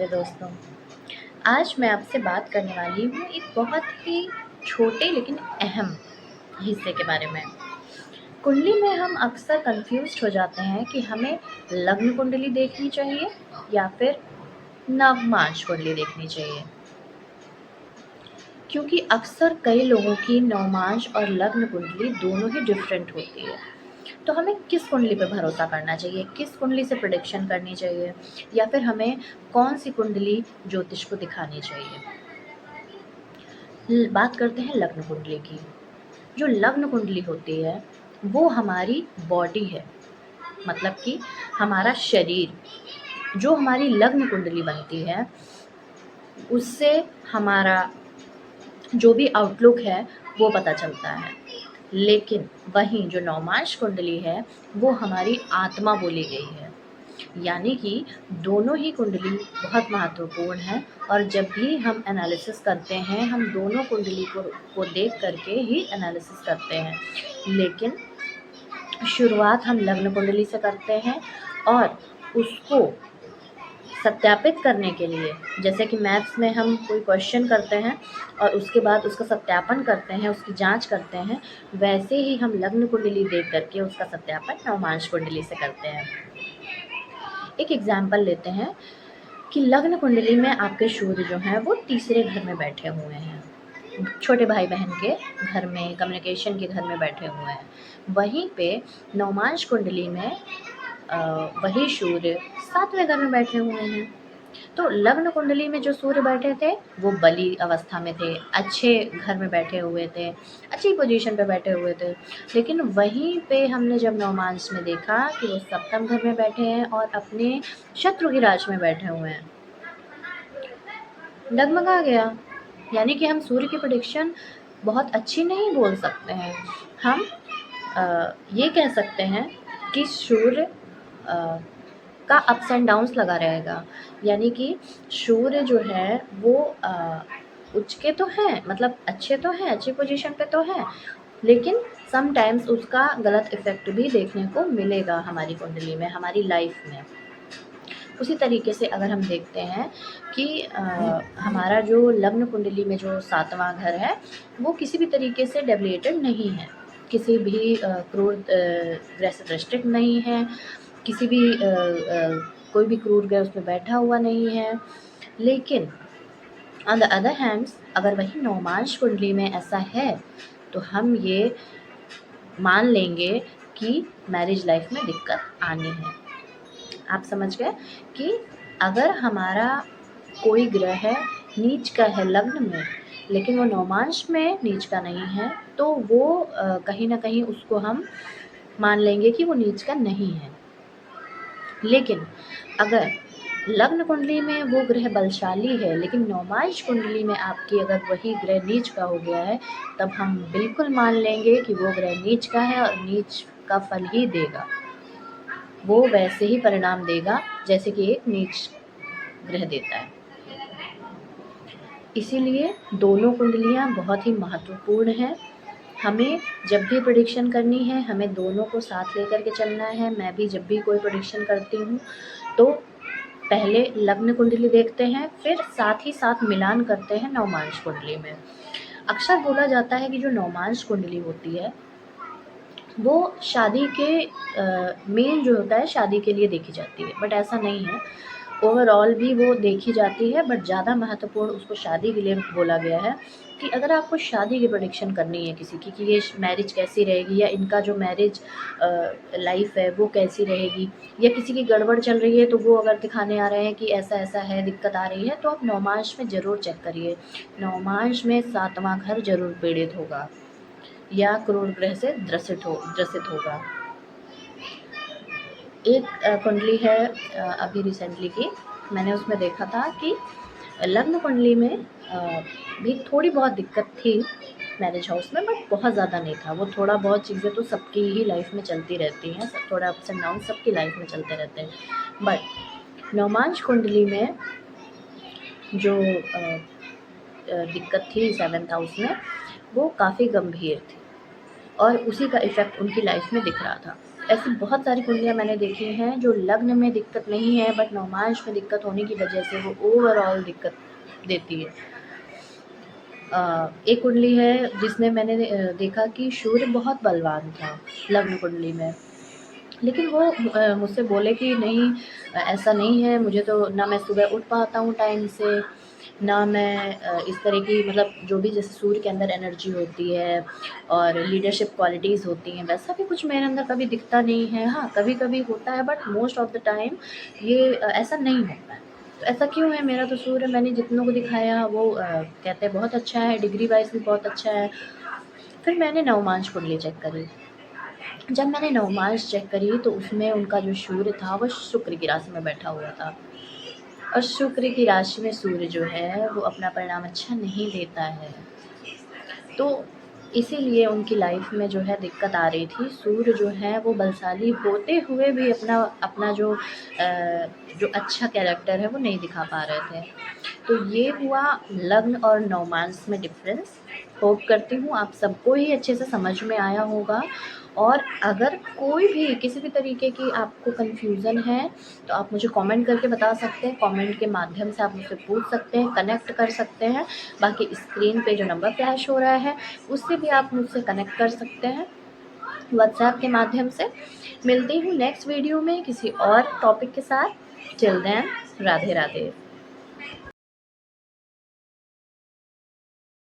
प्यारे दोस्तों, आज मैं आपसे बात करने वाली हूँ एक बहुत ही छोटे लेकिन अहम हिस्से के बारे में। कुंडली में हम अक्सर कन्फ्यूज़्ड हो जाते हैं कि हमें लग्न कुंडली देखनी चाहिए या फिर नवमांश कुंडली देखनी चाहिए। क्योंकि अक्सर कई लोगों की नवमांश और लग्न कुंडली दोनों ही डिफरेंट होती है। तो हमें किस कुंडली पे भरोसा करना चाहिए, किस कुंडली से प्रेडिक्शन करनी चाहिए या फिर हमें कौन-सी कुंडली ज्योतिष को दिखानी चाहिए? बात करते हैं लग्न कुंडली की। जो लग्न कुंडली होती है, वो हमारी बॉडी है, मतलब कि हमारा शरीर। जो हमारी लग्न कुंडली बनती है, उससे हमारा जो भी आउटलुक है, वो पता चलता है। लेकिन वहीं जो नवमांश कुंडली है, वो हमारी आत्मा बोली गई है। यानी कि दोनों ही कुंडली बहुत महत्वपूर्ण है और जब भी हम एनालिसिस करते हैं, हम दोनों कुंडली को देख करके ही एनालिसिस करते हैं। लेकिन शुरुआत हम लग्न कुंडली से करते हैं और उसको सत्यापित करने के लिए, जैसे कि मैथ्स में हम कोई क्वेश्चन करते हैं और उसके बाद उसका सत्यापन करते हैं, उसकी जांच करते हैं, वैसे ही हम लग्न कुंडली देख करके उसका सत्यापन नवमांश कुंडली से करते हैं। एक एग्जाम्पल लेते हैं कि लग्न कुंडली में आपके सूर्य जो हैं वो तीसरे घर में बैठे हुए हैं, छोटे भाई बहन के घर में, कम्युनिकेशन के घर में बैठे हुए हैं। वहीं पे नवमांश कुंडली में वही सूर्य सातवें घर में बैठे हुए हैं। तो लग्न कुंडली में जो सूर्य बैठे थे वो बली अवस्था में थे, अच्छे घर में बैठे हुए थे, अच्छी पोजीशन पे बैठे हुए थे। लेकिन वहीं पे हमने जब नवमांश में देखा कि वो सप्तम घर में बैठे हैं और अपने शत्रु की राशि में बैठे हुए हैं, डगमगा गया। यानी कि हम सूर्य की प्रेडिक्शन बहुत अच्छी नहीं बोल सकते हैं। हम ये कह सकते हैं कि सूर्य का अप्स एंड डाउन्स लगा रहेगा। यानी कि सूर्य जो है वो उच्च के तो हैं, मतलब अच्छे तो हैं, अच्छी पोजीशन पे तो हैं, लेकिन समटाइम्स उसका गलत इफ़ेक्ट भी देखने को मिलेगा हमारी कुंडली में, हमारी लाइफ में। उसी तरीके से अगर हम देखते हैं कि हमारा जो लग्न कुंडली में जो सातवां घर है, वो किसी भी तरीके से डेविएटेड नहीं है, किसी भी क्रूर ग्रह से दृष्टित नहीं है, किसी भी कोई भी क्रूर ग्रह उसमें बैठा हुआ नहीं है। लेकिन ऑन द अदर हैंड्स अगर वही नवमांश कुंडली में ऐसा है, तो हम ये मान लेंगे कि मैरिज लाइफ में दिक्कत आनी है। आप समझ गए कि अगर हमारा कोई ग्रह नीच का है लग्न में, लेकिन वो नवमांश में नीच का नहीं है, तो वो कहीं न कहीं उसको हम मान लेंगे कि वो नीच का नहीं है। लेकिन अगर लग्न कुंडली में वो ग्रह बलशाली है, लेकिन नवमांश कुंडली में आपकी अगर वही ग्रह नीच का हो गया है, तब हम बिल्कुल मान लेंगे कि वो ग्रह नीच का है और नीच का फल ही देगा। वो वैसे ही परिणाम देगा जैसे कि एक नीच ग्रह देता है। इसीलिए दोनों कुंडलियाँ बहुत ही महत्वपूर्ण हैं। हमें जब भी प्रेडिक्शन करनी है, हमें दोनों को साथ लेकर के चलना है। मैं भी जब भी कोई प्रेडिक्शन करती हूँ, तो पहले लग्न कुंडली देखते हैं, फिर साथ ही साथ मिलान करते हैं नवमांश कुंडली में। अक्सर बोला जाता है कि जो नवमांश कुंडली होती है, वो शादी के मेन जो होता है शादी के लिए देखी जाती है, बट ऐसा नहीं है। ओवरऑल भी वो देखी जाती है, बट ज़्यादा महत्वपूर्ण उसको शादी के लिए बोला गया है कि अगर आपको शादी की प्रेडिक्शन करनी है किसी की कि ये मैरिज कैसी रहेगी या इनका जो मैरिज लाइफ है वो कैसी रहेगी, या किसी की गड़बड़ चल रही है तो वो अगर दिखाने आ रहे हैं कि ऐसा-ऐसा है, दिक्कत आ रही है, तो आप नवमांश में ज़रूर चेक करिए। नवमांश में 7वां घर ज़रूर पीड़ित होगा या क्रूर ग्रह से ग्रसित होगा। एक कुंडली है अभी रिसेंटली की, मैंने उसमें देखा था कि लग्न कुंडली में भी थोड़ी बहुत दिक्कत थी मैरिज हाउस में, बट बहुत ज़्यादा नहीं था। वो थोड़ा बहुत चीज़ें तो सबकी ही लाइफ में चलती रहती हैं, सब थोड़ा अप्स एंड डाउन सबकी लाइफ में चलते रहते हैं। बट नवमांश कुंडली में जो दिक्कत थी 7th हाउस में, वो काफ़ी गंभीर थी और उसी का इफ़ेक्ट उनकी लाइफ में दिख रहा था। ऐसी बहुत सारी कुंडलियाँ मैंने देखी हैं जो लग्न में दिक्कत नहीं है, बट नवमांश में दिक्कत होने की वजह से वो ओवरऑल दिक्कत देती है। एक कुंडली है जिसमें मैंने देखा कि सूर्य बहुत बलवान था लग्न कुंडली में, लेकिन वो मुझसे बोले कि नहीं, ऐसा नहीं है, मुझे तो ना मैं सुबह उठ पाता हूँ टाइम से, ना मैं इस तरह की, मतलब जो भी जैसे सूर्य के अंदर एनर्जी होती है और लीडरशिप क्वालिटीज़ होती हैं, वैसा भी कुछ मेरे अंदर कभी दिखता नहीं है। हाँ, कभी-कभी होता है, but most of the time ये ऐसा नहीं होता है। तो ऐसा क्यों है? मेरा तो सूर्य, मैंने जितनों को दिखाया वो कहते हैं बहुत अच्छा है, डिग्री वाइज़ भी बहुत अच्छा है। फिर मैंने नवमांश कुंडली चेक करी। जब मैंने नवमांश चेक करी तो उसमें उनका जो सूर्य था वो शुक्र की राशि में बैठा हुआ था, और शुक्र की राशि में सूर्य जो है वो अपना परिणाम अच्छा नहीं देता है। तो इसीलिए उनकी लाइफ में जो है दिक्कत आ रही थी। सूर्य जो है वो बलशाली होते हुए भी अपना अपना जो अच्छा कैरेक्टर है वो नहीं दिखा पा रहे थे। तो ये हुआ लग्न और नवमांस में डिफ़रेंस। होप करती हूँ आप सबको ही अच्छे से समझ में आया होगा, और अगर कोई भी किसी भी तरीके की आपको कन्फ्यूज़न है, तो आप मुझे कमेंट करके बता सकते हैं। कमेंट के माध्यम से आप मुझसे पूछ सकते हैं, कनेक्ट कर सकते हैं। बाकी स्क्रीन पे जो नंबर फ्लैश हो रहा है, उससे भी आप मुझसे कनेक्ट कर सकते हैं व्हाट्सएप के माध्यम से। मिलती हूँ नेक्स्ट वीडियो में किसी और टॉपिक के साथ। Till then, Radhe Radhe.